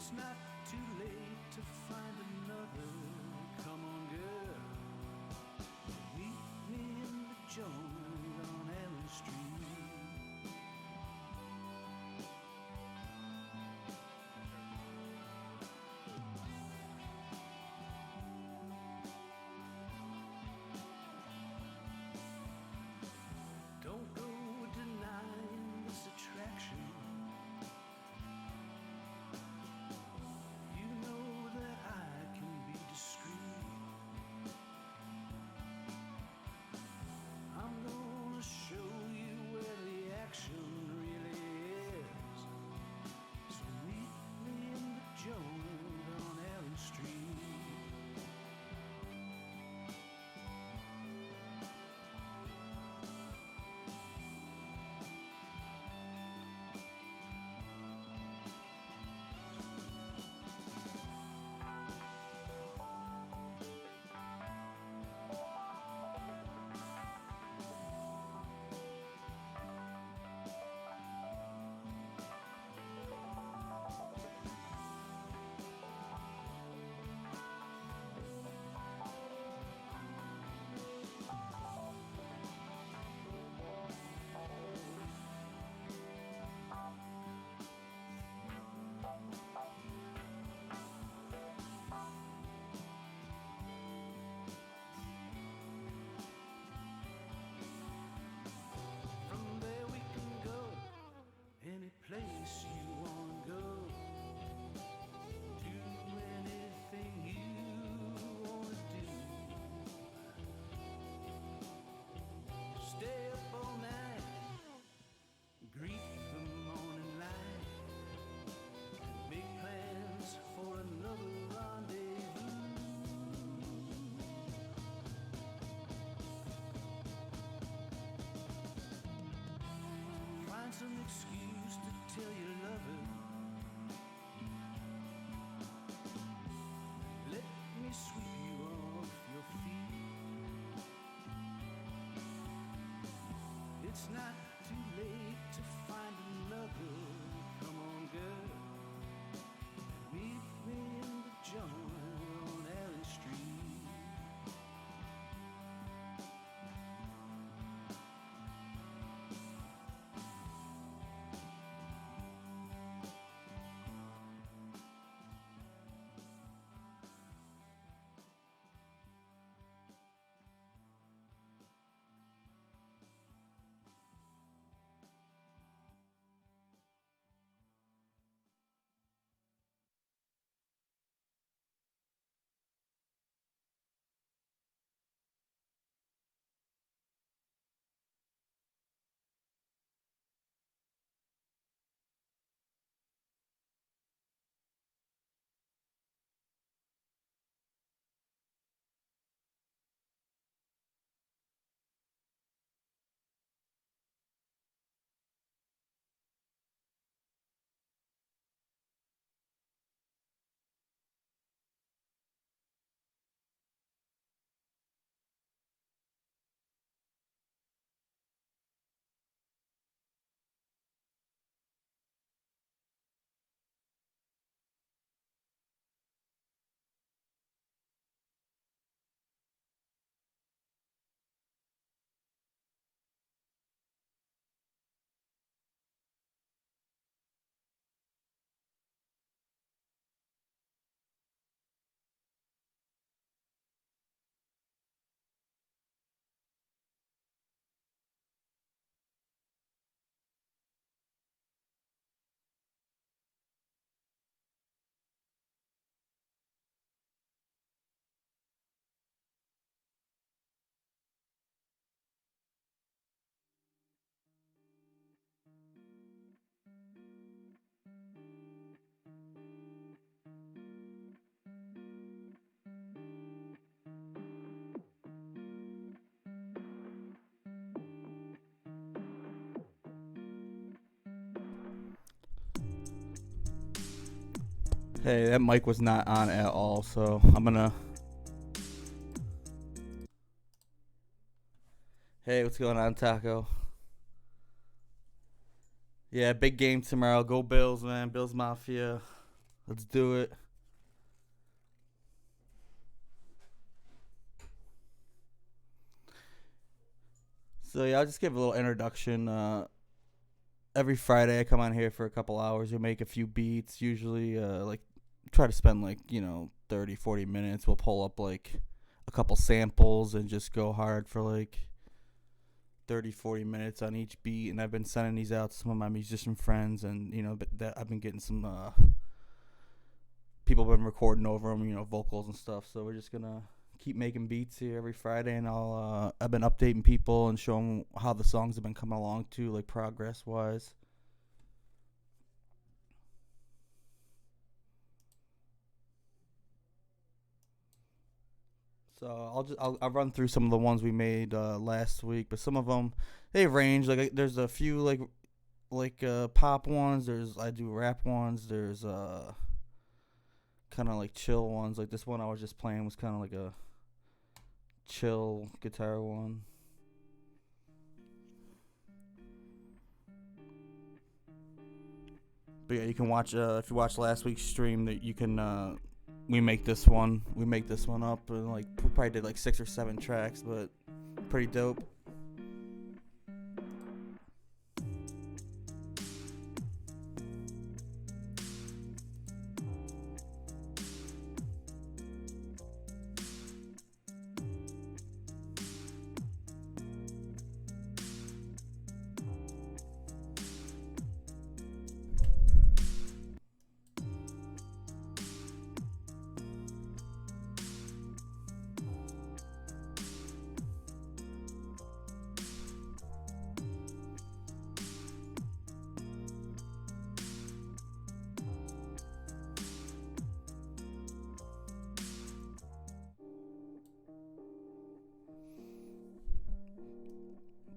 It's not too late to find another. Come on, girl. Meet me in the joint on Allen Street. Don't go denying this attraction. You know that I can be discreet. I'm gonna show you where the action really is. So meet me in the joint on Allen Street. From there we can go any place you wanna go. Do anything you wanna do. Stay up all night, greet the morning light, and make plans for another rendezvous. Find some excuse to tell you love her. Let me sweep you off your feet. It's not too late to find another. Come on, girl. Meet me in the joint on Allen Street. Hey, that mic was not on at all, so I'm gonna. Hey, what's going on, Taco? Yeah, big game tomorrow. Go Bills, man. Bills Mafia. Let's do it. So yeah, I'll just give a little introduction. Every Friday I come on here for a couple hours. We make a few beats. Usually, like try to spend like 30, 40 minutes. We'll pull up like a couple samples and just go hard for like 30, 40 minutes on each beat. And I've been sending these out to some of my musician friends, and but I've been getting some people have been recording over them, vocals and stuff. So we're just gonna keep making beats here every Friday, and I've been updating people and showing how the songs have been coming along too, like progress wise. So I'll run through some of the ones we made last week, but some of them they range. Like there's a few like pop ones. I do rap ones. There's kind of like chill ones. Like this one I was just playing was kind of like a chill guitar one. But yeah, you can watch if you watch last week's stream that you can we make this one up, and like we probably did like 6 or 7 tracks, but pretty dope.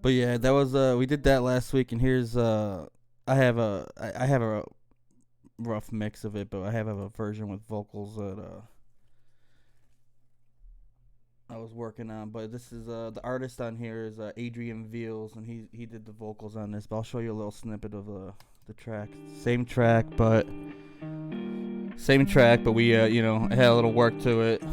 But yeah, that was we did that last week, and here's I have a rough mix of it, but I have a version with vocals that I was working on. But this is the artist on here is Adrian Veals, and he did the vocals on this. But I'll show you a little snippet of the track. Same track, but we I had a little work to it.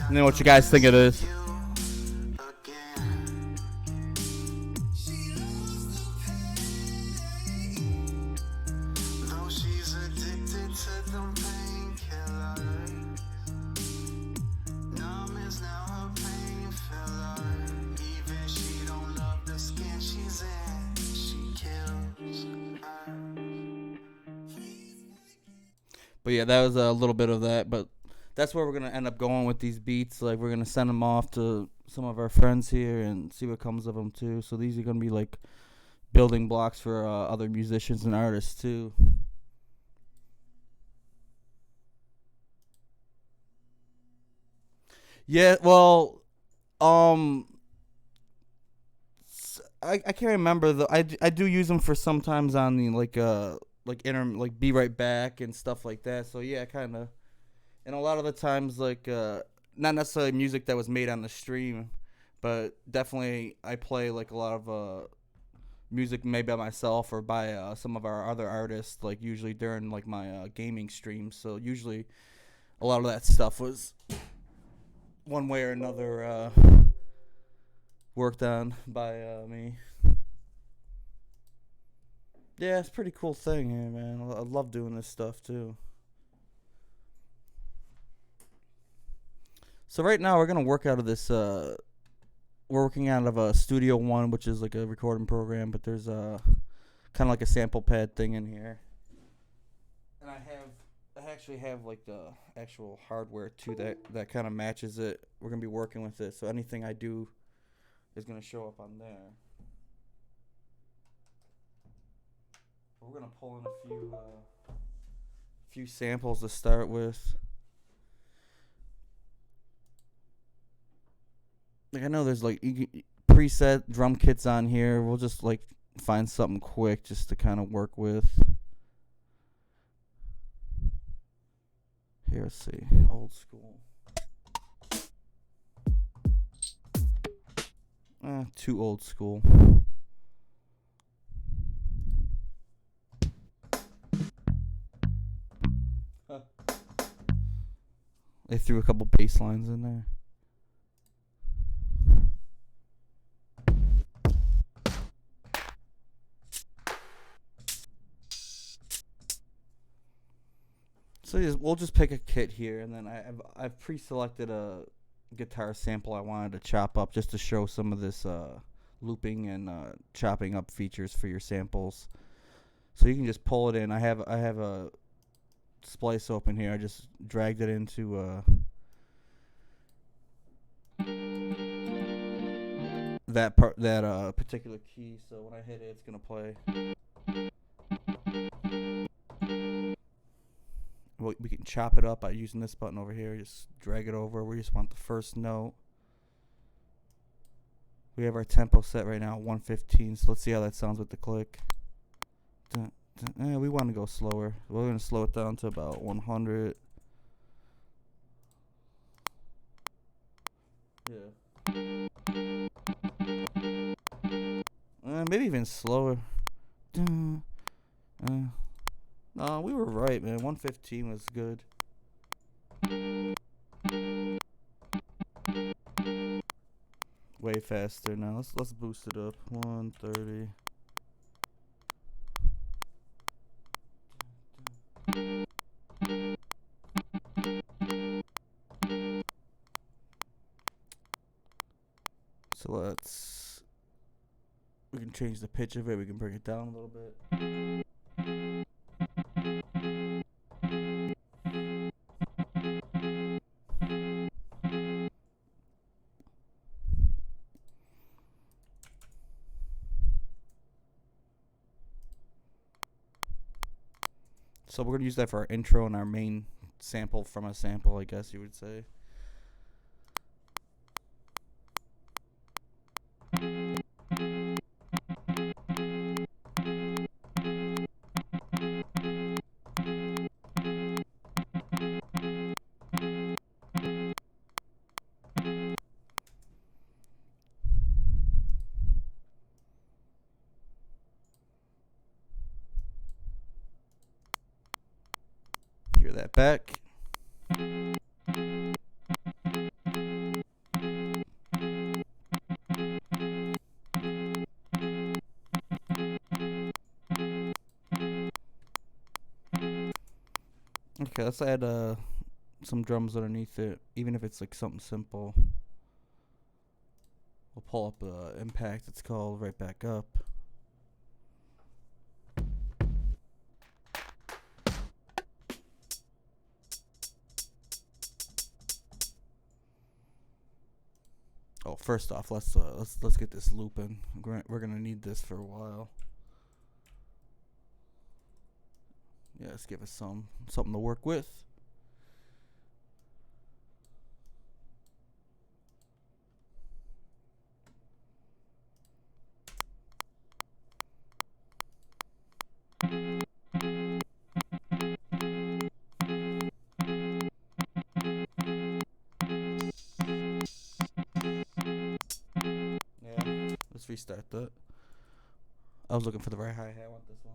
And then what you guys think of this? But yeah, that was a little bit of that, but that's where we're gonna end up going with these beats. Like we're gonna send them off to some of our friends here and see what comes of them too. So these are gonna be like building blocks for other musicians and artists too. Yeah, well, um, I can't remember though. I do use them for sometimes on the like inter like be right back and stuff like that. So yeah, kind of. And a lot of the times, like, not necessarily music that was made on the stream, but definitely I play, like, a lot of music made by myself or by some of our other artists, like, usually during, like, my gaming streams. So usually a lot of that stuff was one way or another worked on by me. Yeah, it's a pretty cool thing here, man. I love doing this stuff, too. So right now we're gonna work out of this. We're working out of a Studio One, which is like a recording program, but there's kind of like a sample pad thing in here. And I actually have like the actual hardware too that kind of matches it. We're gonna be working with it, so anything I do is gonna show up on there. We're gonna pull in a few samples to start with. Like I know there's like preset drum kits on here. We'll just like find something quick just to kind of work with. Here, let's see. Old school. Too old school. They threw a couple bass lines in there. So we'll just pick a kit here, and then I've pre-selected a guitar sample I wanted to chop up just to show some of this looping and chopping up features for your samples. So you can just pull it in. I have a splice open here. I just dragged it into that particular key. So when I hit it, it's gonna play. We can chop it up by using this button over here. Just drag it over. We just want the first note. We have our tempo set right now at 115. So let's see how that sounds with the click. We want to go slower. We're going to slow it down to about 100. Yeah. Maybe even slower. No, we were right, man. 115 was good. Way faster now. Let's boost it up. 130. So we can change the pitch of it. We can bring it down a little bit. So we're going to use that for our intro and our main sample from a sample, I guess you would say. Hear that back. Okay, let's add some drums underneath it, even if it's like something simple. We'll pull up the impact. It's called Right Back Up. Oh, first off, let's get this looping. We're gonna need this for a while. Yeah, let's give us something to work with. Yeah, let's restart that. I was looking for the right hi-hat. I want this one.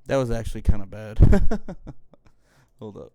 That was actually kind of bad. Hold up.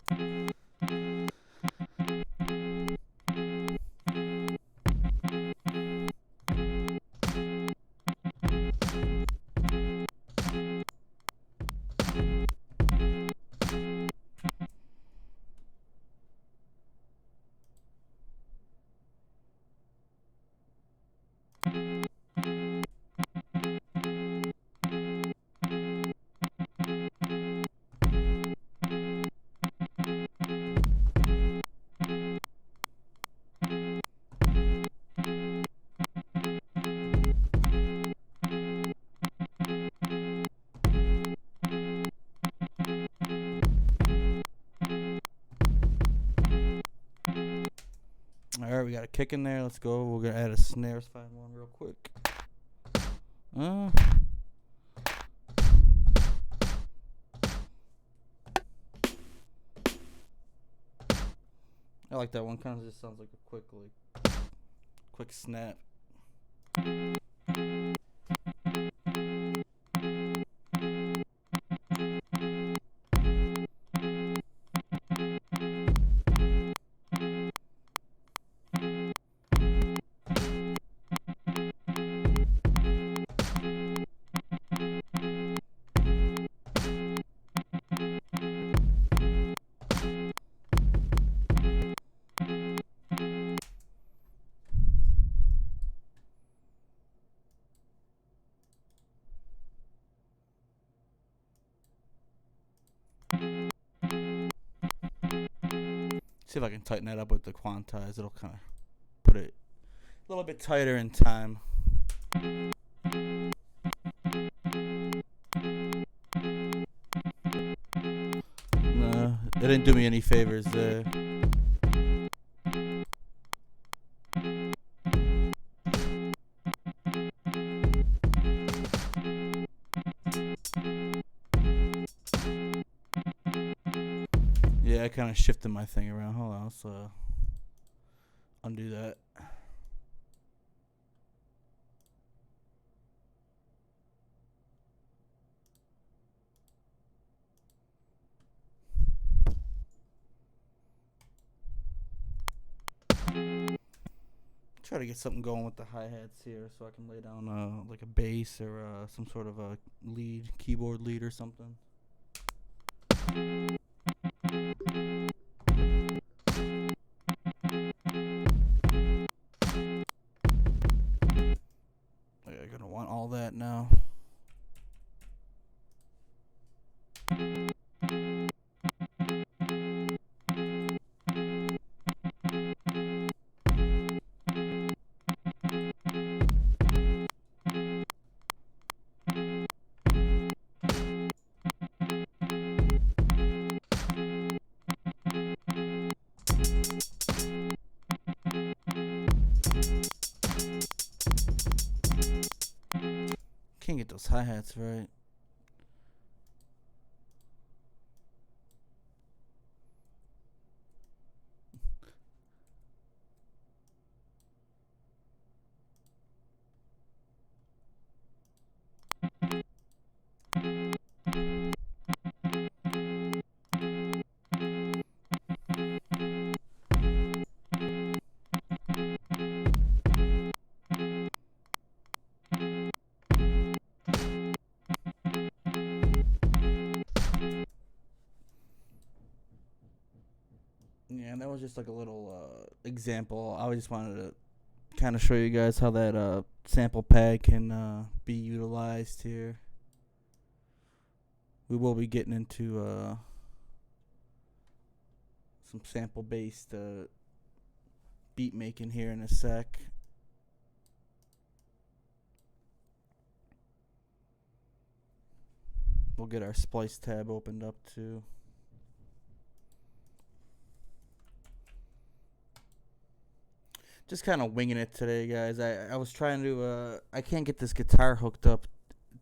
kick in there. Let's go. We're gonna add a snare. Let's find one real quick. I like that one. Kind of just sounds like a quick snap. See if I can tighten that up with the quantize. It'll kind of put it a little bit tighter in time. No, it didn't do me any favors there. Yeah, I kind of shifted my thing around. Hold on, let's undo that. Try to get something going with the hi-hats here so I can lay down like a bass or some sort of a keyboard lead or something. I'm gonna want all that now. Can't get those hi-hats right. Yeah, and that was just like a little example. I just wanted to kind of show you guys how that sample pad can be utilized here. We will be getting into some sample-based beat making here in a sec. We'll get our splice tab opened up too. Just kind of winging it today, guys. I was trying to I can't get this guitar hooked up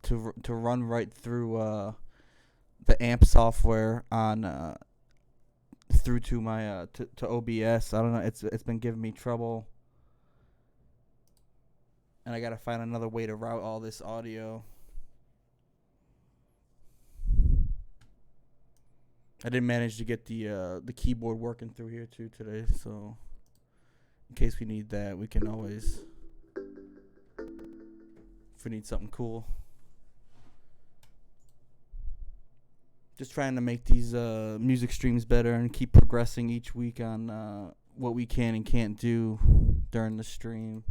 to run right through the amp software on through to my to OBS. I don't know. It's been giving me trouble, and I gotta find another way to route all this audio. I didn't manage to get the keyboard working through here too today, so in case we need that, we can always, if we need something cool. Just trying to make these music streams better and keep progressing each week on what we can and can't do during the stream.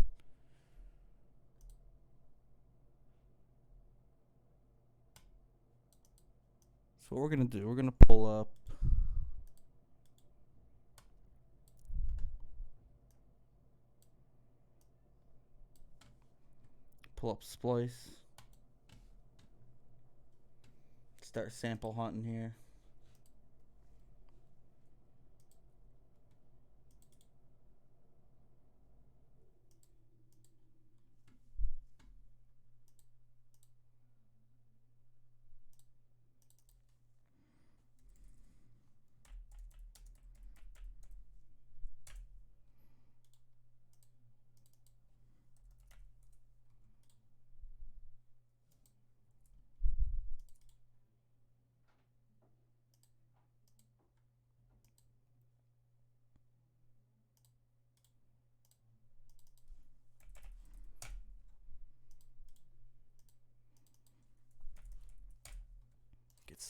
So what we're going to do, we're going to pull up Splice. Start sample hunting here.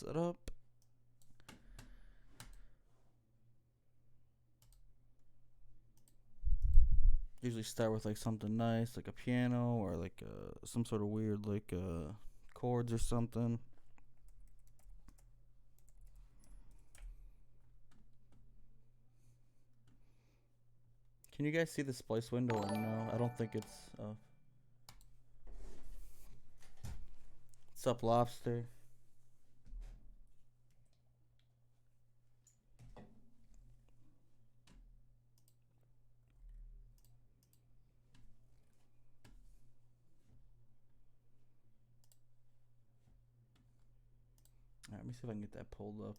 set up. Usually start with like something nice, like a piano or like some sort of weird like chords or something. Can you guys see the splice window or no? I don't think it's. What's up, Lobster? Alright, let me see if I can get that pulled up.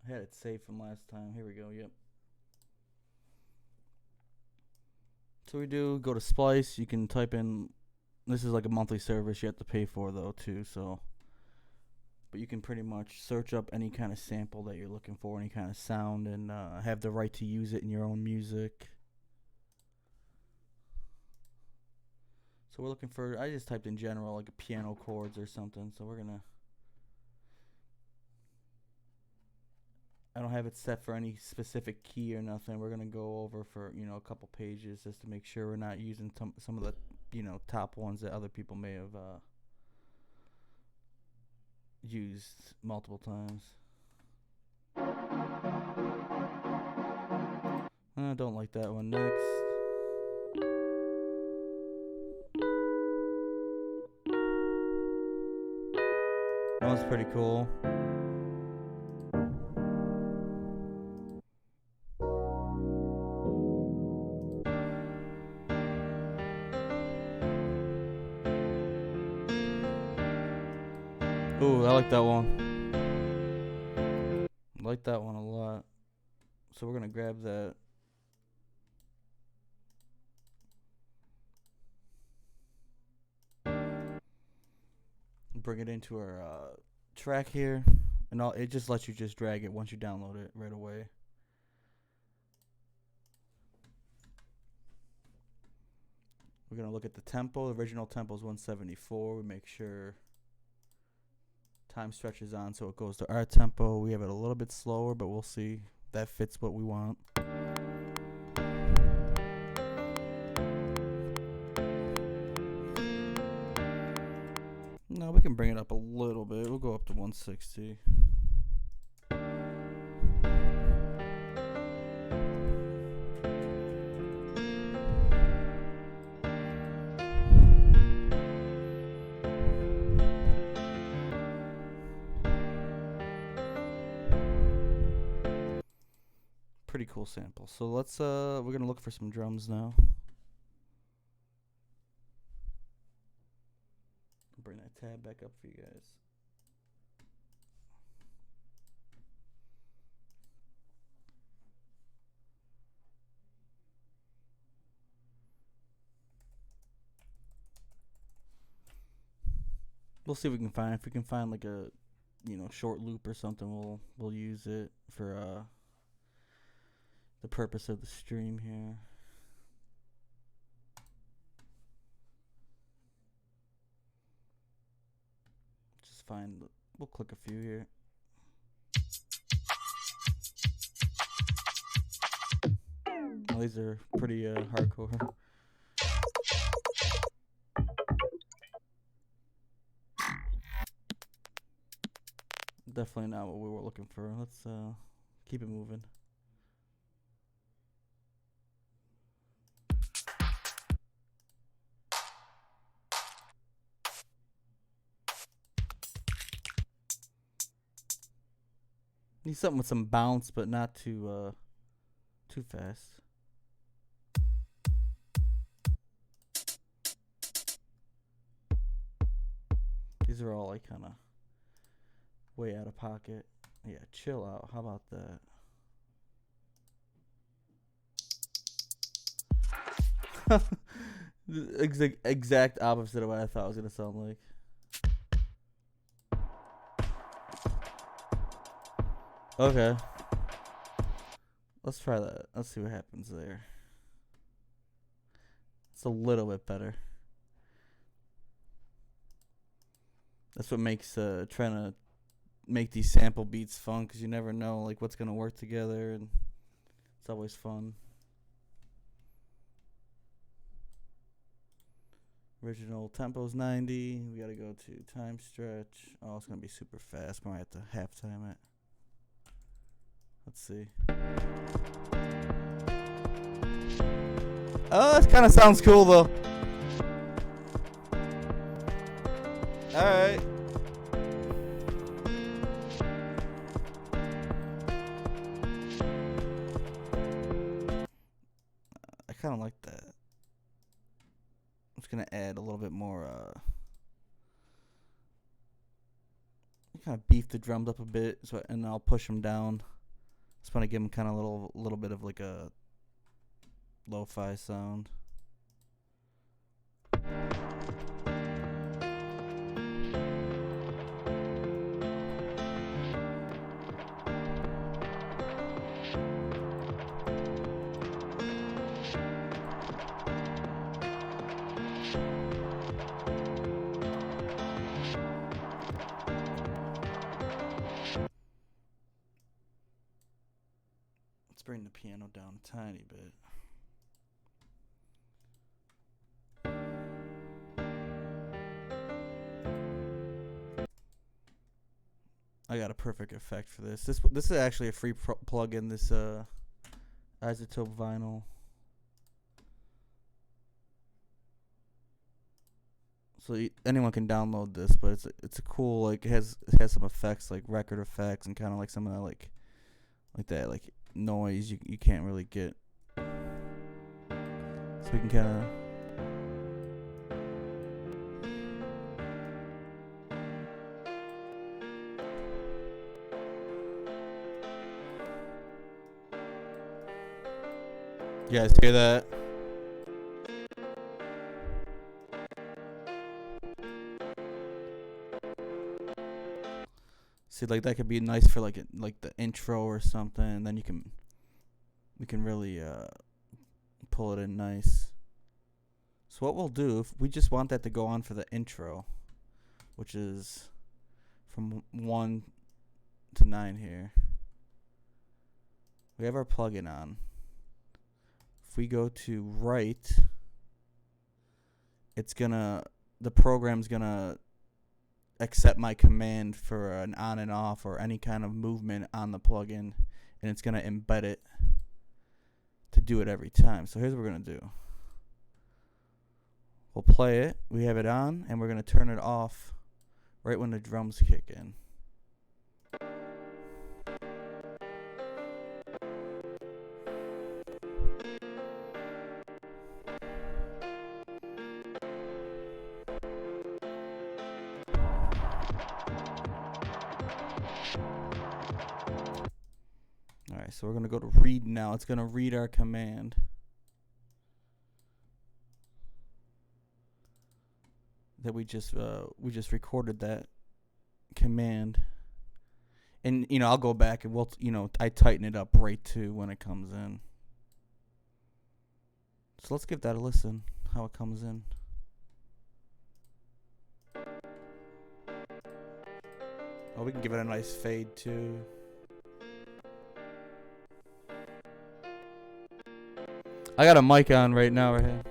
I had it saved from last time. Here we go. Yep. So we do go to Splice. You can type in. This is like a monthly service you have to pay for though too. So, but you can pretty much search up any kind of sample that you're looking for, any kind of sound, and have the right to use it in your own music. So we're looking for. I just typed in general like a piano chords or something. So we're gonna. I don't have it set for any specific key or nothing. We're gonna go over for a couple pages just to make sure we're not using some of the top ones that other people may have used multiple times. I don't like that one. Next. That one's pretty cool. Ooh, I like that one. I like that one a lot. So we're gonna grab that. Bring it into our track here, and it just lets you just drag it once you download it right away. We're gonna look at the tempo. The original tempo is 174. We make sure time stretches on so it goes to our tempo. We have it a little bit slower, but we'll see. That fits what we want. No, we can bring it up a little bit. We'll go up to 160. Pretty cool sample. So let's we're gonna look for some drums now. I'll bring that tab back up for you guys. We'll see if we can find like a short loop or something. We'll use it for the purpose of the stream here. Just find. We'll click a few here. Well, these are pretty hardcore. Definitely not what we were looking for. Let's keep it moving. Need something with some bounce, but not too fast. These are all like kind of way out of pocket. Yeah, chill out. How about that? Exact opposite of what I thought it was gonna sound like. Okay. Let's try that. Let's see what happens there. It's a little bit better. That's what makes trying to make these sample beats fun because you never know like what's gonna work together, and it's always fun. Original tempo's 90. We gotta go to time stretch. Oh, it's gonna be super fast. Might have to halftime it. Let's see. Oh, this kind of sounds cool though. All right. I kind of like that. I'm just gonna add a little bit more. Kind of beef the drums up a bit, and I'll push them down. Just want to give them kind of a little bit of like a lo-fi sound. Let's bring the piano down a tiny bit. I got a perfect effect for this. This is actually a free plug-in. This iZotope Vinyl. So anyone can download this, but it's a cool, like, it has some effects, like record effects, and kind of like some of that like that like noise you can't really get. So we can kind of. You guys hear that? See, like that could be nice for like the intro or something, and then we can really pull it in nice. So what we'll do, if we just want that to go on for the intro, which is from 1 to 9 here. We have our plugin on. If we go to write, the program's gonna accept my command for an on and off or any kind of movement on the plugin, and it's gonna embed it to do it every time. So here's what we're gonna do. We'll play it, we have it on, and we're gonna turn it off right when the drums kick in. Alright, so we're going to go to read now. It's going to read our command. That we just recorded that command. And, I'll go back and I tighten it up right too when it comes in. So let's give that a listen, how it comes in. Oh, we can give it a nice fade too. I got a mic on right now, right here.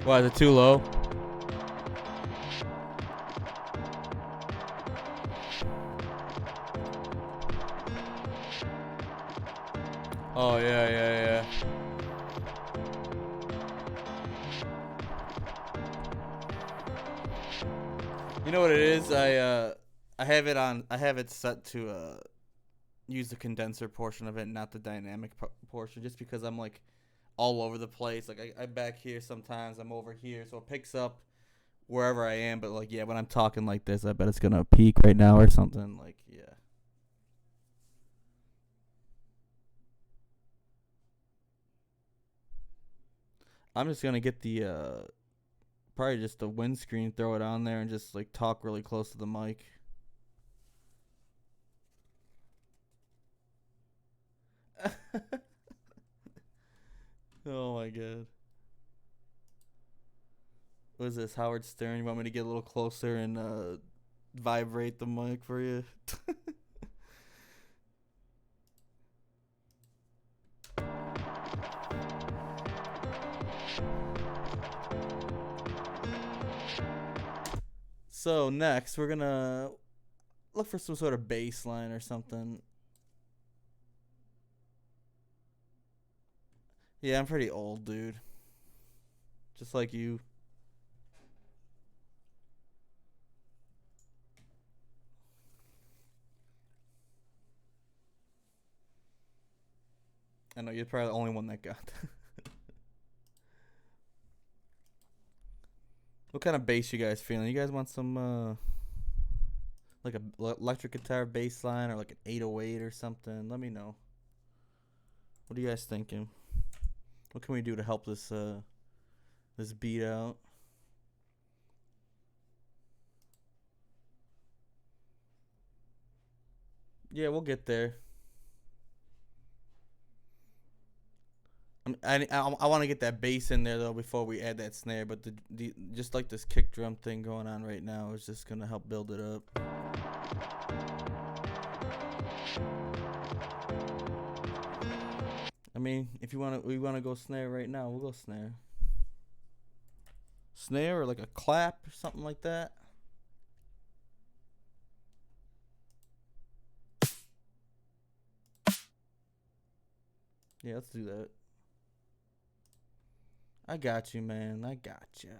Why, is it too low? Oh, yeah. You know what it is? I have it on. I have it set to use the condenser portion of it, not the dynamic portion, just because I'm like all over the place. Like I'm back here sometimes, I'm over here, so it picks up wherever I am. But like, yeah, when I'm talking like this, I bet it's gonna peak right now or something. Like, yeah. I'm just gonna get the probably just the windscreen, throw it on there, and just like talk really close to the mic. Oh my god. What is this, Howard Stern? You want me to get a little closer and vibrate the mic for you? So next, we're gonna look for some sort of bass line or something. Yeah, I'm pretty old, dude. Just like you. I know you're probably the only one that got that. What kind of bass you guys feeling? You guys want some like a electric guitar bass line or like an 808 or something? Let me know. What are you guys thinking? What can we do to help this this beat out? Yeah, we'll get there. I want to get that bass in there though before we add that snare, but the just like this kick drum thing going on right now is just gonna help build it up. I mean, if we wanna go snare right now, we'll go snare. Snare or like a clap or something like that. Yeah, let's do that. I got you, man. I got you.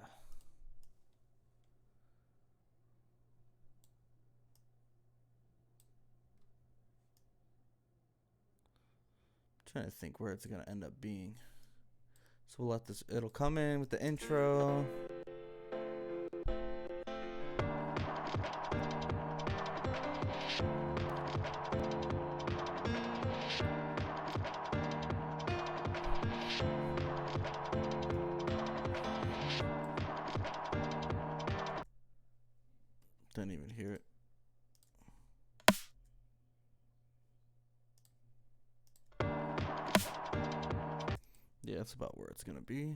Trying to think where it's gonna end up being. So we'll let this. It'll come in with the intro. Didn't even hear it. Yeah, that's about where it's gonna be.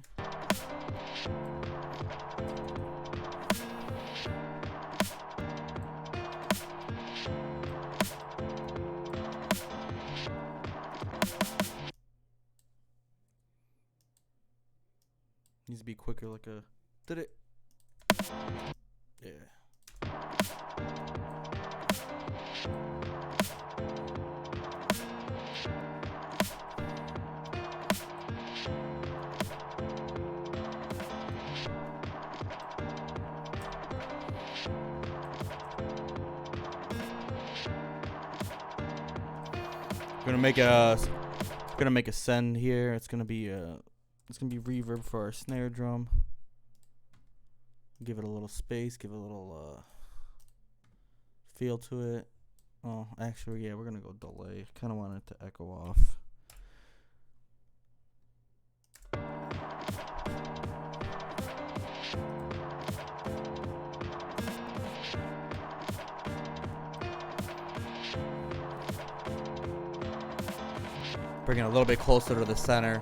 Needs to be quicker, like a. Did it? Yeah. Gonna make a send here. It's gonna be reverb for our snare drum. Give it a little space. Give it a little feel to it. Oh, actually, yeah, we're gonna go delay. Kind of want it to echo off. Bring it a little bit closer to the center.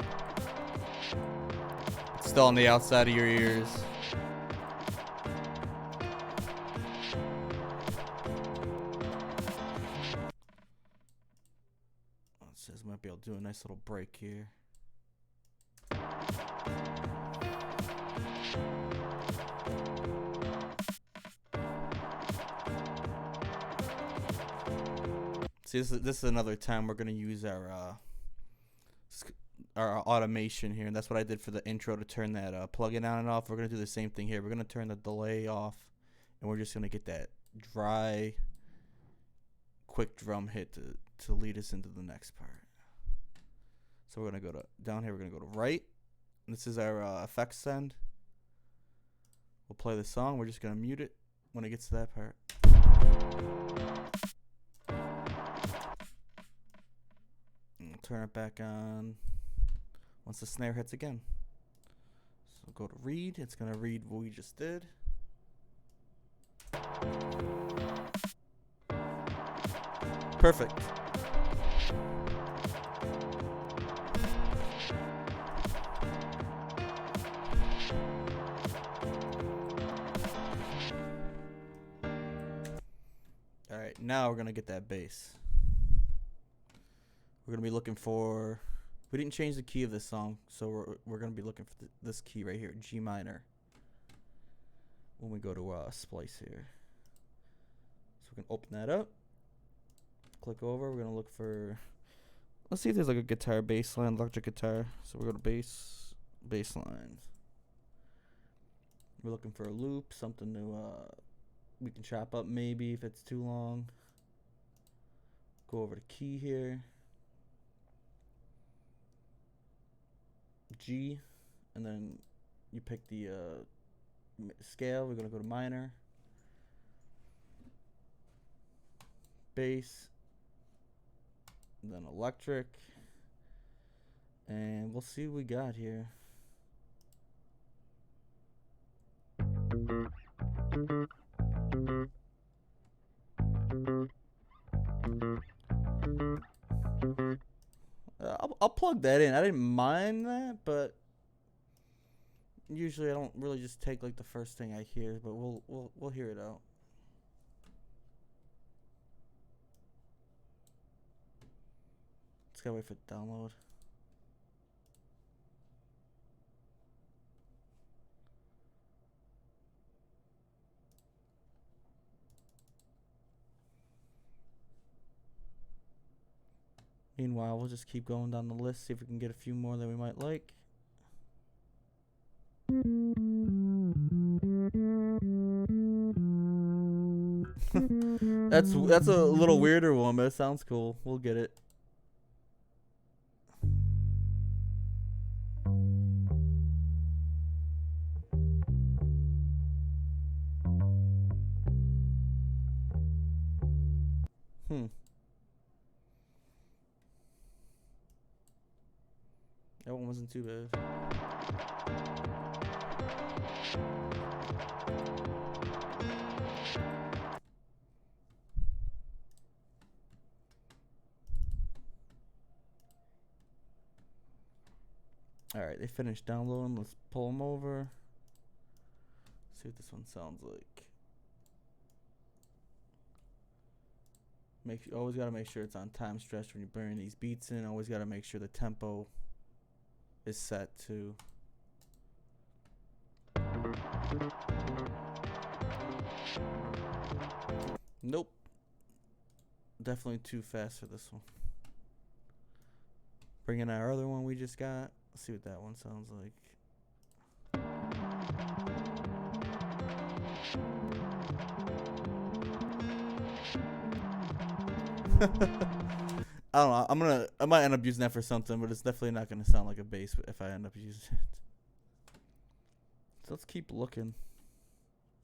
It's still on the outside of your ears. It says might be able to do a nice little break here. See, this is another time we're gonna use our automation here, and that's what I did for the intro to turn that plugin on and off. We're gonna do the same thing here. We're gonna turn the delay off, and we're just gonna get that dry, quick drum hit to lead us into the next part. So we're gonna go to down here. We're gonna go to right. And this is our effects send. We'll play the song. We're just gonna mute it when it gets to that part. And turn it back on once the snare hits again. So go to read. It's gonna read what we just did. Perfect. Alright, now we're going to get that bass. We're going to be looking for... We didn't change the key of this song, so we're going to be looking for this key right here, G minor. When we go to splice here. So we can open that up. Click over. We're going to look for... Let's see if there's like a guitar bass line, electric guitar. So we go to bass lines. We're looking for a loop, something to we can chop up maybe if it's too long. Go over to key here. G, and then you pick the scale. We're going to go to minor. Bass. And then electric. And we'll see what we got here. I'll plug that in. I didn't mind that, but usually I don't really just take like the first thing I hear, but we'll hear it out. Just gotta wait for it to download. Meanwhile, we'll just keep going down the list, see if we can get a few more that we might like. That's a little weirder one, but it sounds cool. We'll get it. That one wasn't too bad. Alright, they finished downloading. Let's pull them over. See what this one sounds like. Always gotta make sure it's on time stretch when you're bringing these beats in. Always gotta make sure the tempo is set to. Nope. Definitely too fast for this one. Bring in our other one we just got. Let's see what that one sounds like. I don't know. I might end up using that for something, but it's definitely not gonna sound like a bass if I end up using it. So let's keep looking.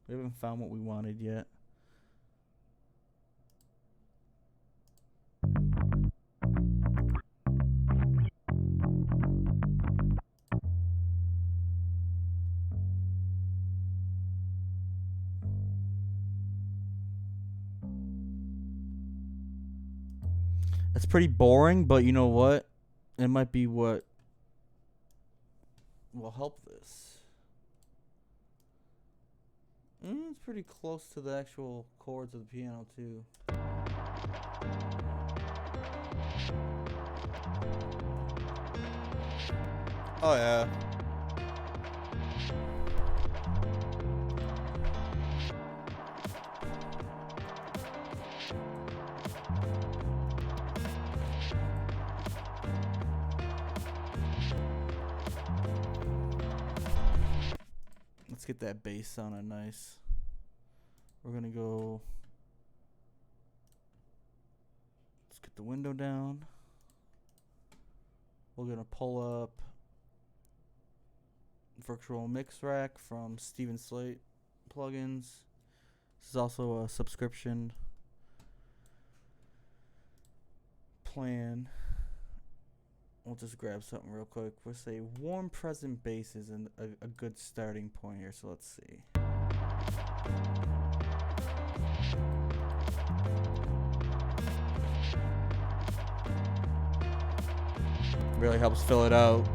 We haven't found what we wanted yet. It's pretty boring, but you know what? It might be what will help this. It's pretty close to the actual chords of the piano, too. Oh, yeah. Let's get that bass sounding nice. We're gonna go. Let's get the window down. We're gonna pull up Virtual Mix Rack from Steven Slate plugins. This is also a subscription plan. We'll just grab something real quick. We'll say warm present bass is a good starting point here, so let's see. Really helps fill it out.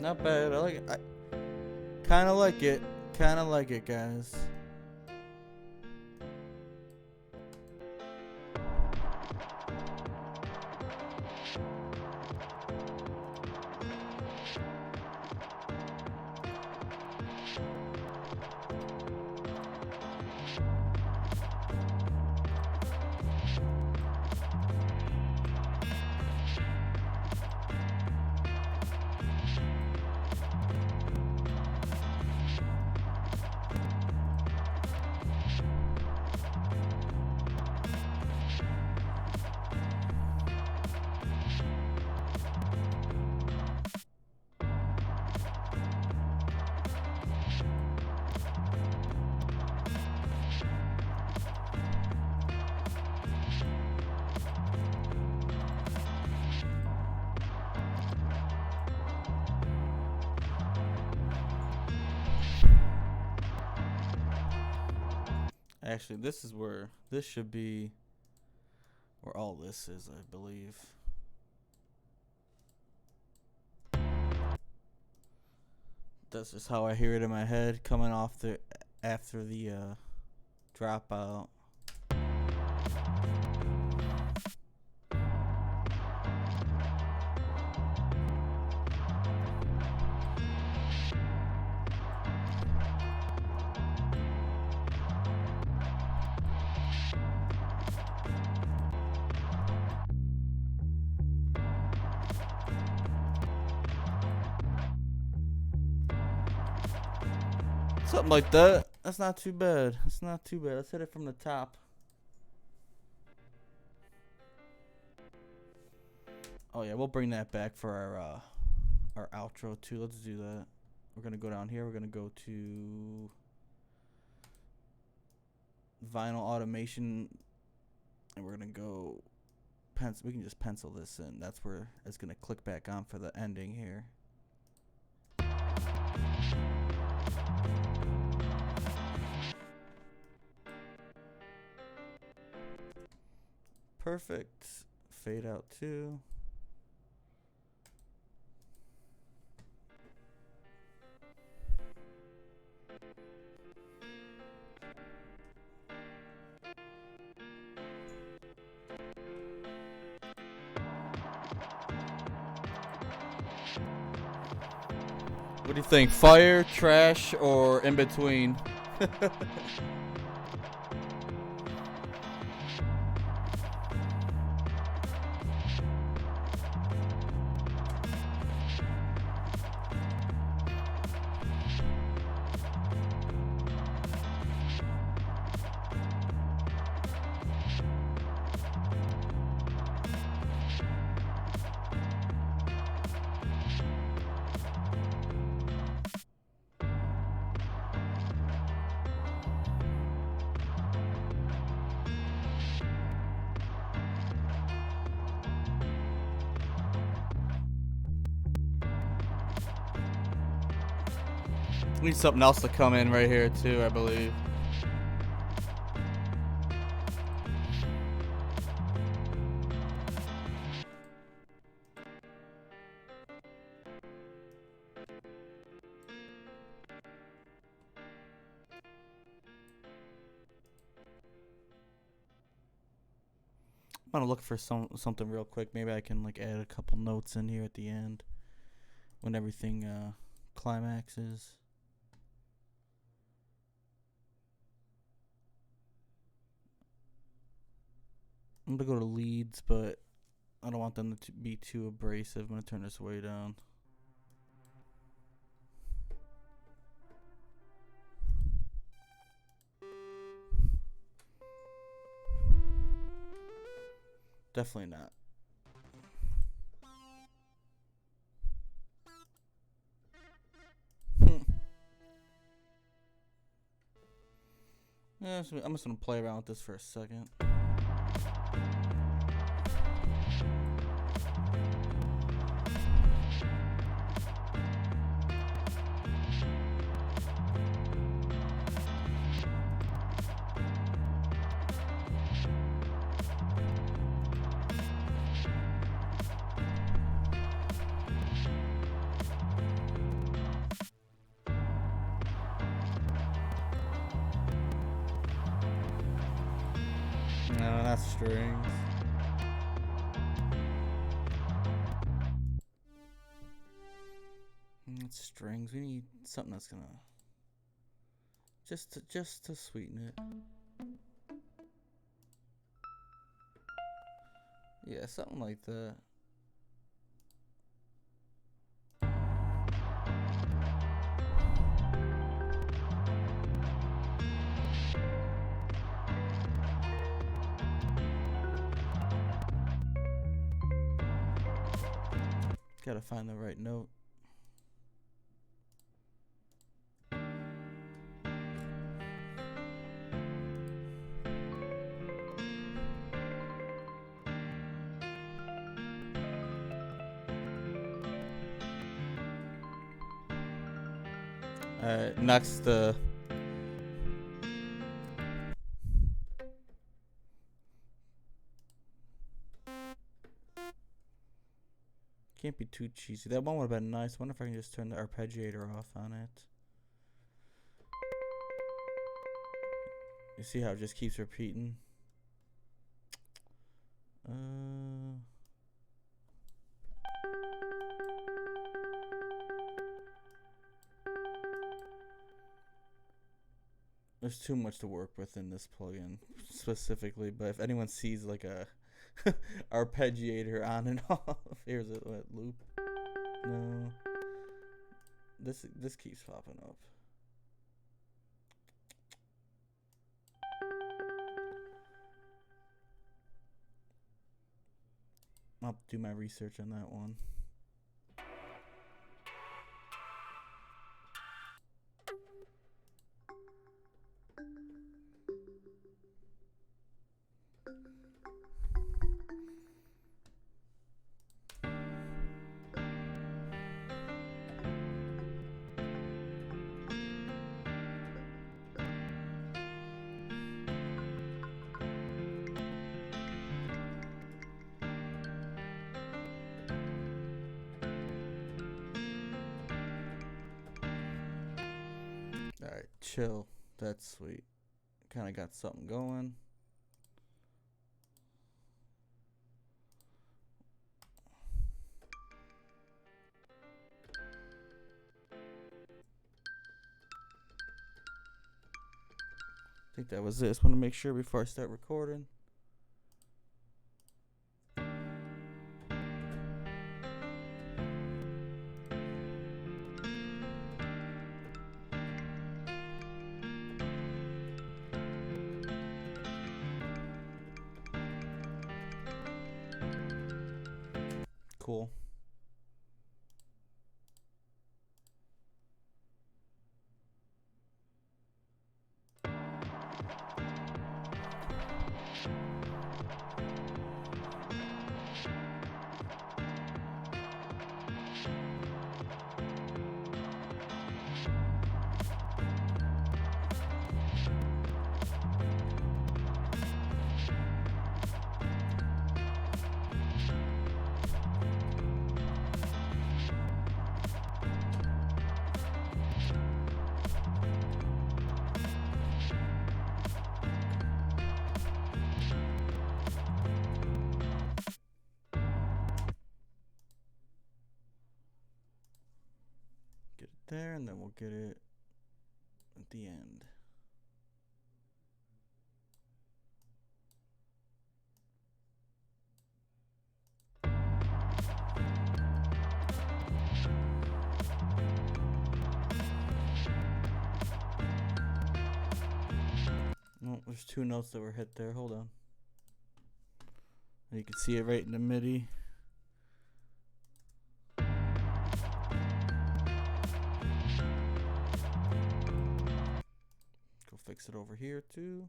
Not bad. I like it. I kind of like it. Kind of like it, guys. Actually, this should be where all this is, I believe. That's just how I hear it in my head coming off after the dropout. Something like that. That's not too bad. That's not too bad. Let's hit it from the top. Oh yeah, we'll bring that back for our outro too. Let's do that. We're gonna go down here. We're gonna go to vinyl automation, and we're gonna go pencil. We can just pencil this in. That's where it's gonna click back on for the ending here. Perfect. Fade out too. What do you think? Fire, trash, or in between? We need something else to come in right here too, I believe. I'm gonna look for something real quick. Maybe I can like add a couple notes in here at the end when everything climaxes. I'm gonna go to leads, but I don't want them to be too abrasive. I'm gonna turn this way down. Definitely not. Yeah, I'm just gonna play around with this for a second. not strings. It's strings. We need something that's gonna just to sweeten it. Yeah, something like that. Gotta find the right note. Alright, next can't be too cheesy. That one would have been nice. I wonder if I can just turn the arpeggiator off on it. You see how it just keeps repeating? There's too much to work with in this plugin specifically, but if anyone sees like a arpeggiator on and off, here's a loop. No, this keeps popping up. I'll do my research on that one. Alright, chill. That's sweet. Kind of got something going. I think that was it. Just want to make sure before I start recording. Cool. Get it there, and then we'll get it at the end. No, there's two notes that were hit there. Hold on. And you can see it right in the MIDI. Go fix it over here too.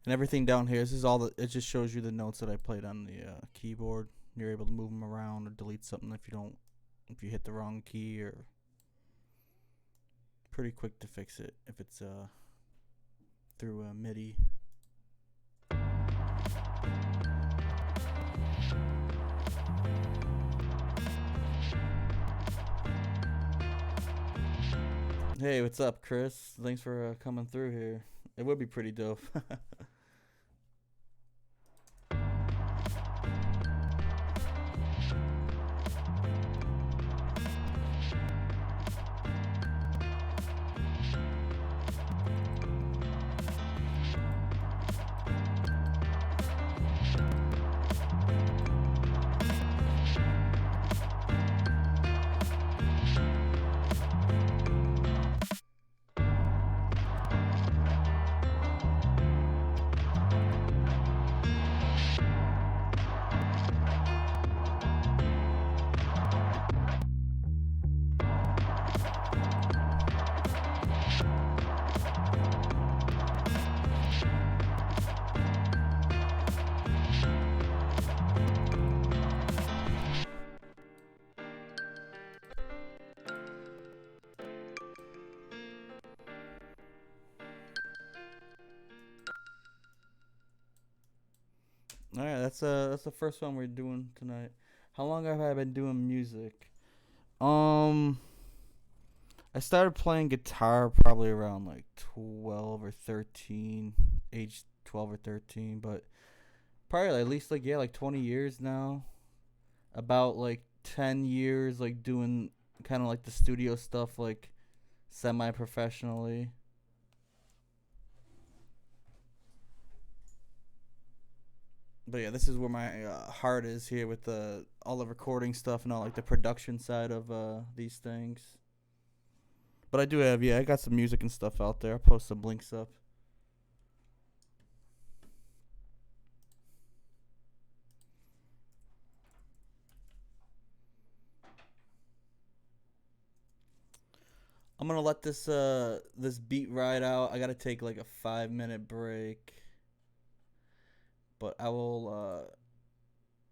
And everything down here, this is all it just shows you the notes that I played on the keyboard. You're able to move them around or delete something if you hit the wrong key, or pretty quick to fix it if it's through a MIDI. Hey, what's up, Chris? Thanks for coming through here. It would be pretty dope. All right, that's the first one we're doing tonight. How long have I been doing music? Um, I started playing guitar probably around like 12 or 13, age 12 or 13, but probably at least like yeah, like 20 years now. About like 10 years like doing kind of like the studio stuff like semi-professionally. But yeah, this is where my heart is here with all the recording stuff and all like the production side of these things. But I do have I got some music and stuff out there. I'll post some links up. I'm gonna let this beat ride out. I gotta take like a 5 minute break, but I will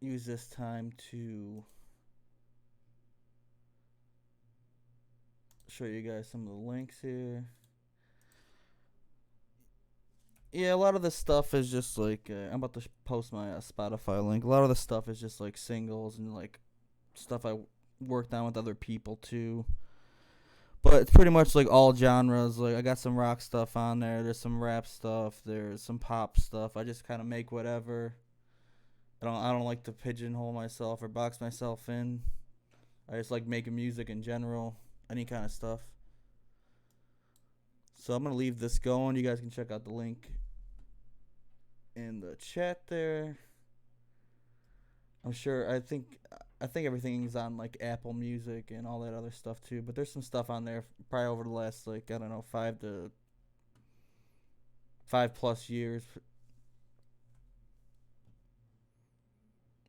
use this time to show you guys some of the links here. Yeah, a lot of this stuff is just like I'm about to post my Spotify link. A lot of the stuff is just like singles and like stuff I worked on with other people too. But it's pretty much like all genres. Like I got some rock stuff on there. There's some rap stuff. There's some pop stuff. I just kind of make whatever. I don't like to pigeonhole myself or box myself in. I just like making music in general, any kind of stuff. So I'm gonna leave this going. You guys can check out the link in the chat there. I'm sure. I think everything's on like Apple Music and all that other stuff too. But there's some stuff on there probably over the last like I don't know 5 plus years,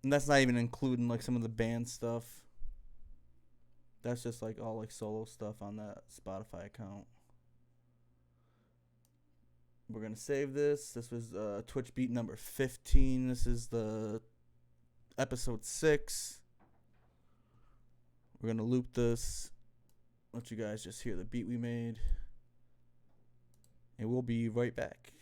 and that's not even including like some of the band stuff. That's just like all like solo stuff on that Spotify account. We're gonna save this. This was Twitch beat number 15. This is the episode 6. We're gonna loop this. Let you guys just hear the beat we made, and we'll be right back.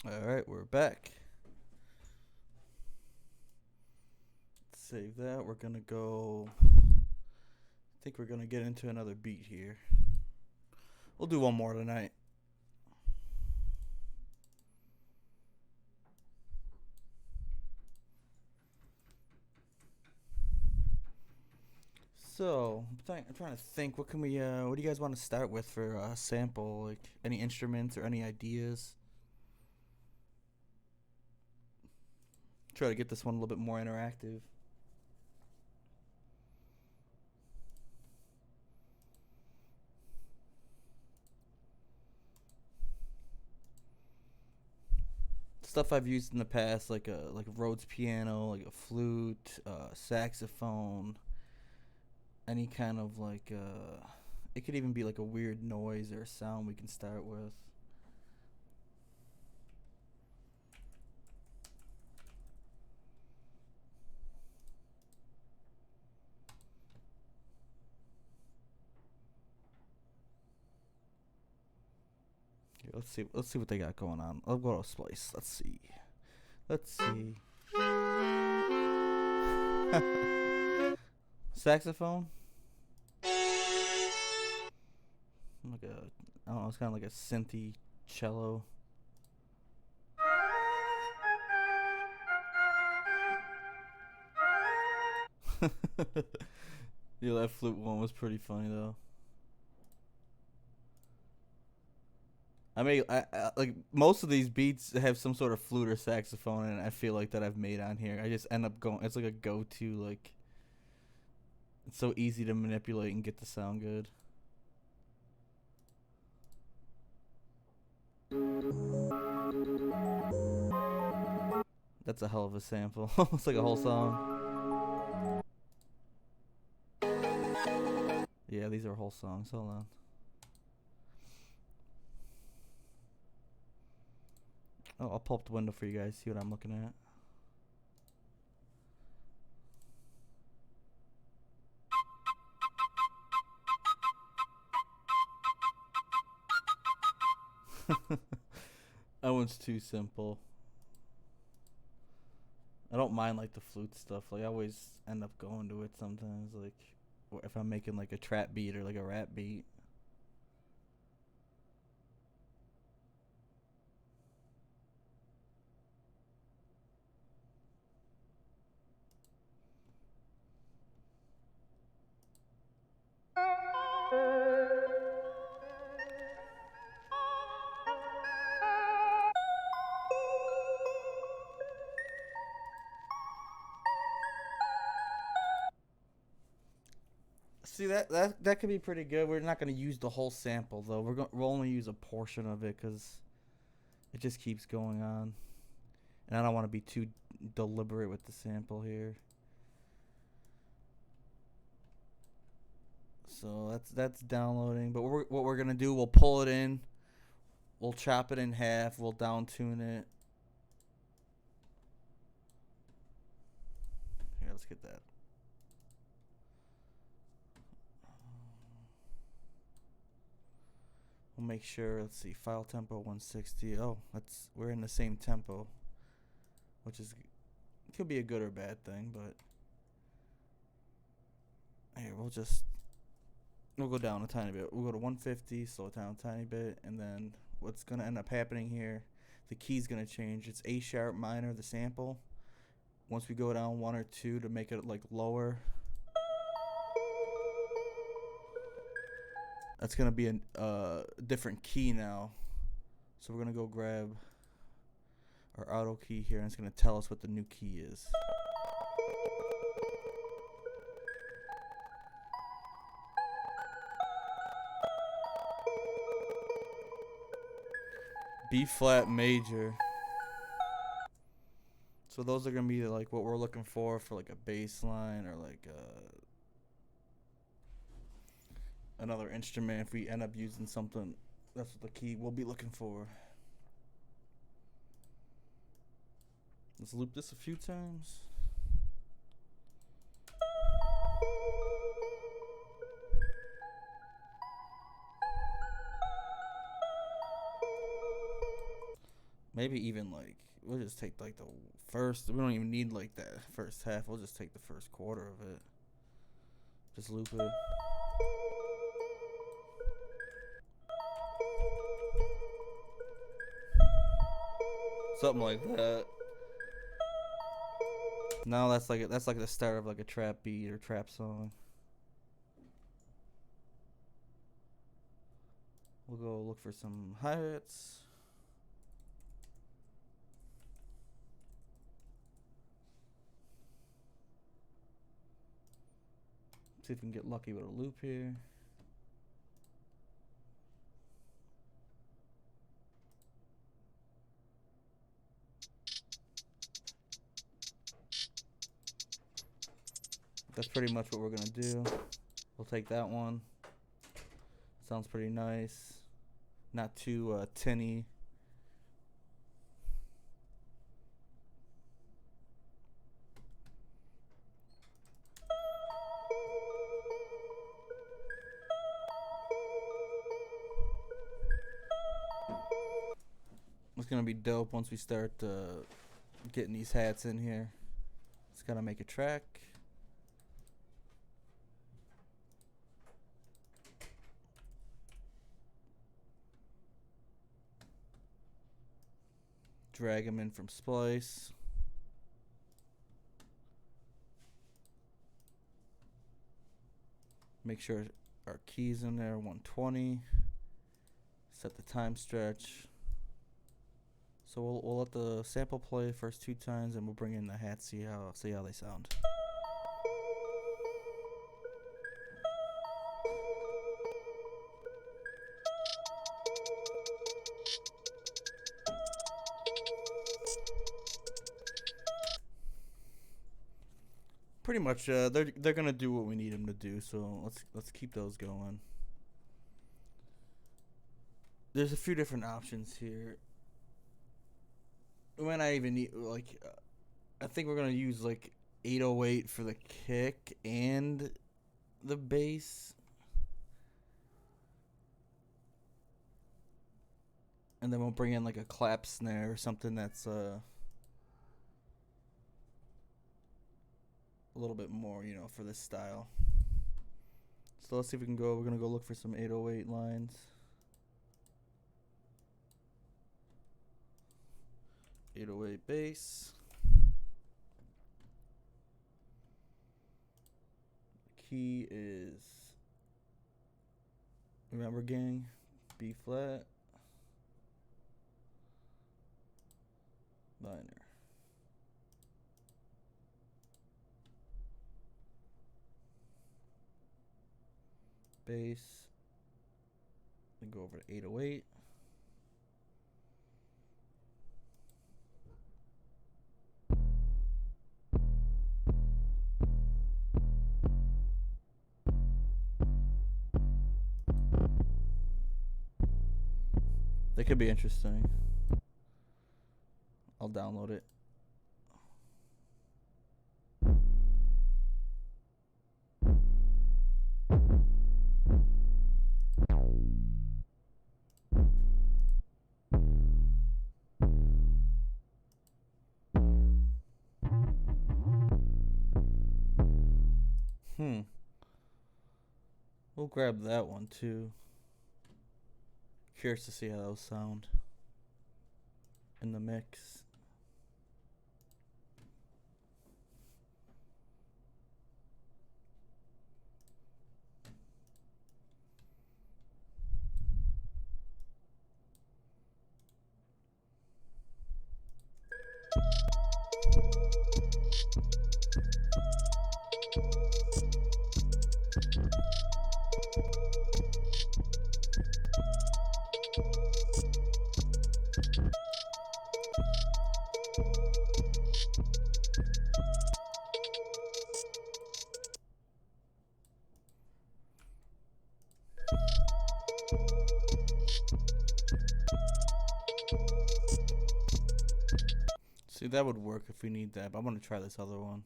All right, we're back. Save that. We're gonna go. I think we're gonna get into another beat here. We'll do one more tonight. So I'm trying to think. What can we? What do you guys want to start with for a sample? Like any instruments or any ideas? Try to get this one a little bit more interactive. Stuff I've used in the past, like a Rhodes piano, like a flute, saxophone, any kind of like it could even be like a weird noise or a sound we can start with. Here, let's see what they got going on. I'll go to Splice. Let's see. Saxophone. Like a, I don't know. It's kind of like a synthy cello. Yeah, that flute one was pretty funny though. I mean, I like most of these beats have some sort of flute or saxophone, and I feel like that I've made on here. I just end up going. It's like a go-to. Like, it's so easy to manipulate and get the sound good. That's a hell of a sample. It's like a whole song. Yeah, these are whole songs. Hold on. Oh, I'll pull up the window for you guys. See what I'm looking at. That one's too simple. I don't mind like the flute stuff. Like I always end up going to it sometimes. Like if I'm making like a trap beat or like a rap beat. See that could be pretty good. We're not gonna use the whole sample though. We'll only use a portion of it because it just keeps going on, and I don't want to be too deliberate with the sample here. So that's downloading. But what we're gonna do, we'll pull it in, we'll chop it in half, we'll down tune it. Here, let's get that. We'll make sure. Let's see, file tempo 160. Oh, we're in the same tempo, which is could be a good or bad thing. But here we'll go down a tiny bit. We'll go to 150, slow it down a tiny bit, and then what's gonna end up happening here? The key's gonna change. It's A sharp minor, the sample. Once we go down one or two to make it like lower. That's gonna be a different key now. So we're gonna go grab our auto key here, and it's gonna tell us what the new key is. B flat major. So those are gonna be like what we're looking for like a bass line or like another instrument. If we end up using something, that's what the key we'll be looking for. Let's loop this a few times. Maybe even like we'll just take like the first. We don't even need like that first half. We'll just take the first quarter of it. Just loop it. Something like that. No, that's like the start of like a trap beat or trap song. We'll go look for some hi-hats. See if we can get lucky with a loop here. That's pretty much what we're gonna do. We'll take that one. Sounds pretty nice. Not too tinny. It's gonna be dope once we start getting these hats in here. Just gotta make a track. Drag them in from Splice. Make sure our keys in there, 120. Set the time stretch. So we'll let the sample play first 2 times, and we'll bring in the hats, see how they sound. Pretty much, they're gonna do what we need them to do. So let's keep those going. There's a few different options here. We might not even need like. I think we're gonna use like 808 for the kick and the bass. And then we'll bring in like a clap snare or something that's a little bit more, for this style. So let's see if we can go. We're gonna go look for some 808 lines. 808 bass. The key is, remember gang, B flat, minor. Bass. Then go over to 808. That could be interesting. I'll download it. We'll grab that one too. Curious to see how those sound in the mix. See, that would work if we need that, but I'm gonna try this other one.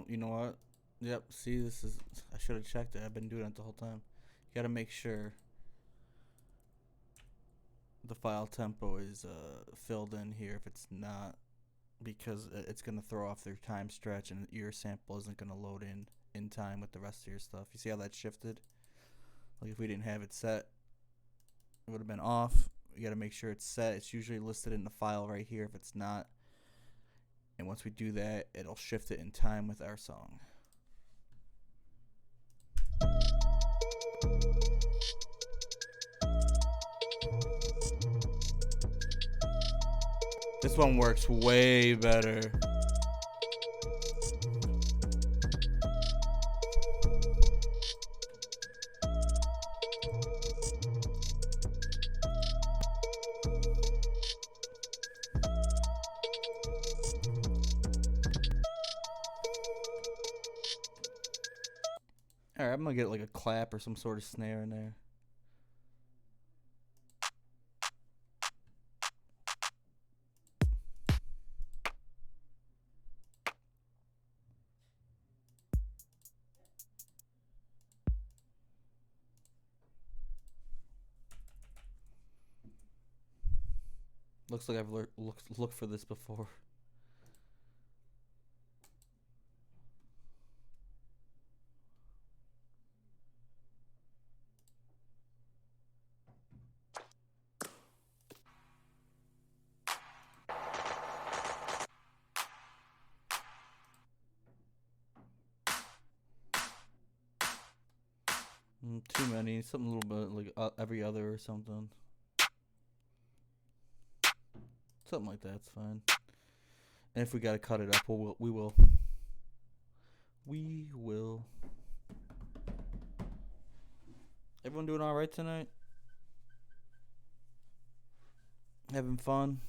you know what? Yep. See, this is. I should have checked it. I've been doing it the whole time. You gotta make sure the file tempo is filled in here. If it's not, because it's gonna throw off their time stretch, and your sample isn't gonna load in time with the rest of your stuff. You see how that shifted? Like if we didn't have it set, it would have been off. You gotta make sure it's set. It's usually listed in the file right here. If it's not, and once we do that, it'll shift it in time with our song. This one works way better. Alright, I'm gonna get like a clap or some sort of snare in there. Looks like I've looked for this before. Too many. Something a little bit like every other or something. Something like that's fine. And if we gotta cut it up, we will. We will. Everyone doing all right tonight? Having fun?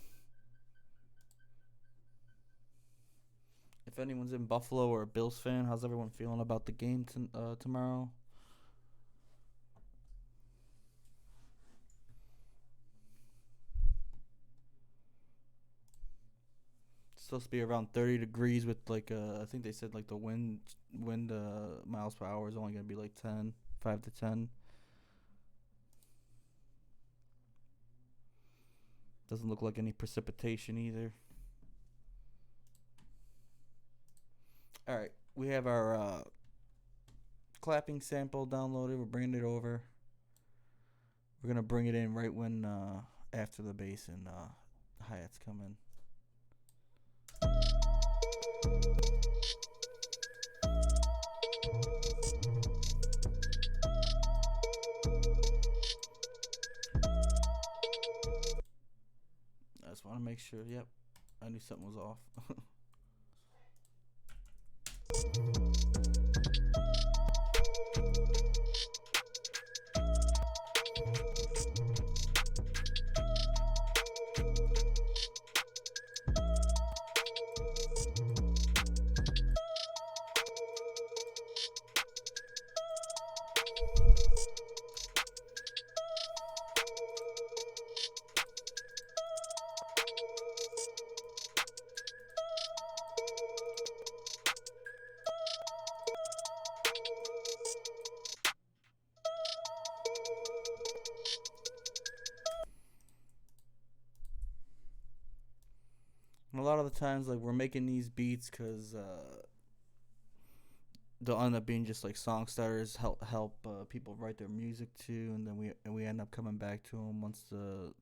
If anyone's in Buffalo or a Bills fan, how's everyone feeling about the game tomorrow? It's supposed to be around 30 degrees with like I think they said like the wind miles per hour is only gonna be like 5 to 10. Doesn't look like any precipitation either. Alright, we have our clapping sample downloaded. We're bringing it over. We're going to bring it in right when after the bass and hi-hats come in. I just want to make sure. Yep, I knew something was off. A lot of the times, like, we're making these beats because they'll end up being just like song starters, help people write their music too, and then we end up coming back to them once the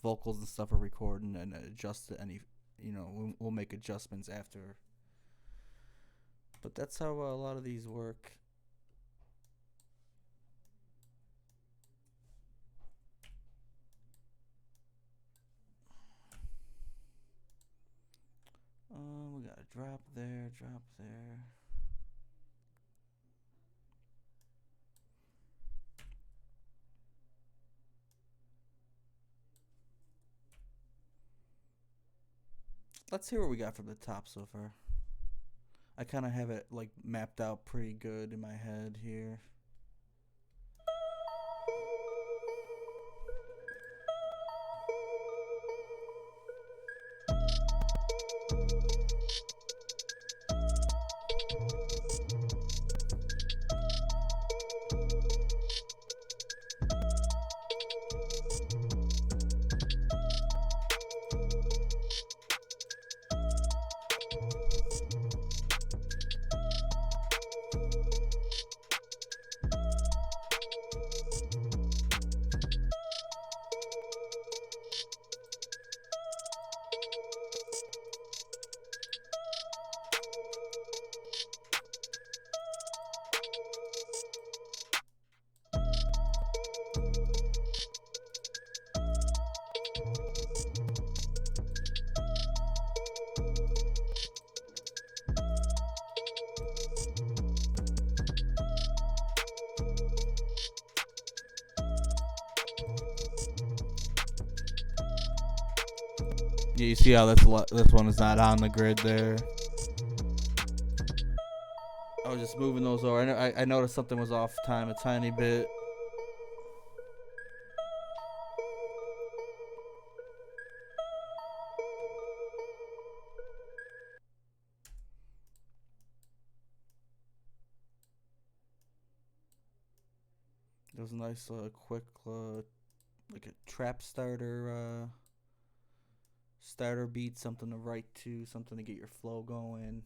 vocals and stuff are recorded and adjust to any, we'll make adjustments after. But that's how a lot of these work. We got a drop there, drop there. Let's see what we got from the top so far. I kind of have it like mapped out pretty good in my head here. You see how this one is not on the grid there. I was just moving those over. I noticed something was off time a tiny bit. It was a nice, quick, like a trap starter beat, something to write to, something to get your flow going.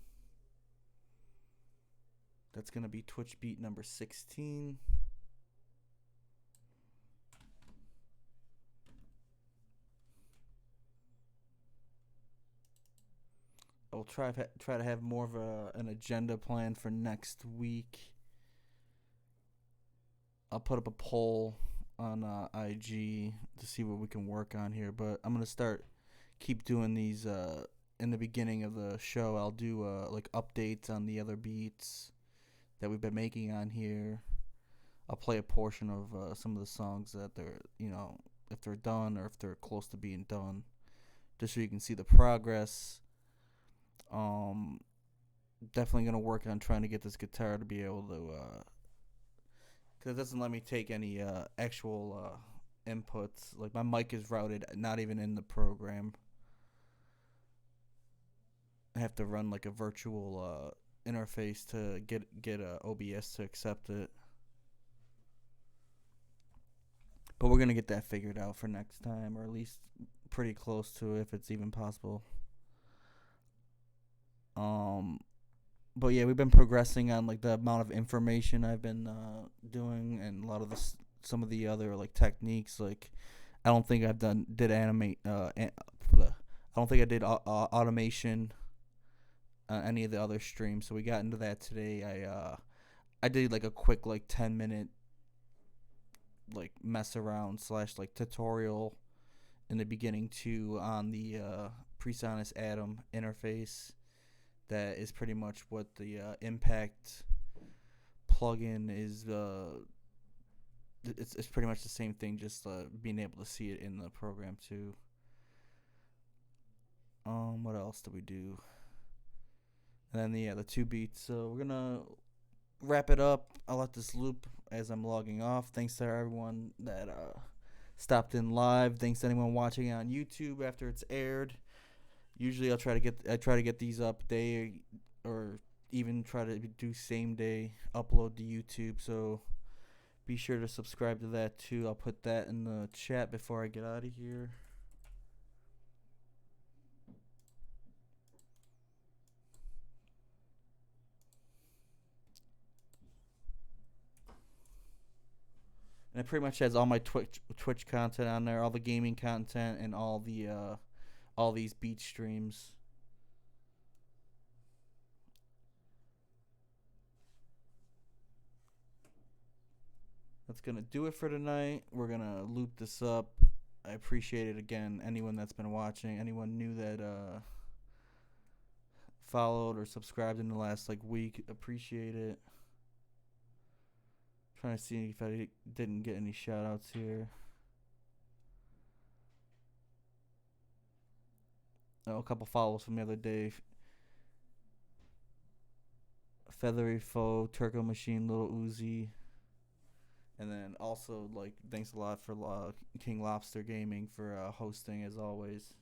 That's gonna be Twitch beat number 16. I'll try to have more of an agenda plan for next week. I'll put up a poll on IG to see what we can work on here, but I'm gonna keep doing these in the beginning of the show. I'll do like updates on the other beats that we've been making on here. I'll play a portion of some of the songs that they're, if they're done or if they're close to being done, just so you can see the progress. Definitely gonna work on trying to get this guitar to be able to, because it doesn't let me take any actual inputs. Like my mic is routed, not even in the program. I have to run like a virtual interface to get OBS to accept it. But we're gonna get that figured out for next time, or at least pretty close to it, if it's even possible. But yeah, we've been progressing on like the amount of information I've been doing, and a lot of some of the other like techniques. Like, I don't think I've did animate. I don't think I did automation on any of the other streams. So we got into that today. I did like a quick like 10-minute like mess around / like tutorial in the beginning too on the PreSonus Atom interface. That is pretty much what the Impact plugin is. It's pretty much the same thing, just being able to see it in the program too. What else do we do? And then the 2 beats. So we're gonna wrap it up. I'll let this loop as I'm logging off. Thanks to everyone that stopped in live. Thanks to anyone watching on YouTube after it's aired. Usually I try to get these up day, or even try to do same day upload to YouTube. So be sure to subscribe to that too. I'll put that in the chat before I get out of here. And it pretty much has all my Twitch content on there, all the gaming content, and all these beat streams. That's going to do it for tonight. We're going to loop this up. I appreciate it again. Anyone that's been watching, anyone new that followed or subscribed in the last week, appreciate it. Trying to see if I didn't get any shout outs here. Oh, a couple follows from the other day. Feathery Foe, Turco Machine, Little Uzi. And then also, thanks a lot for King Lobster Gaming for hosting, as always.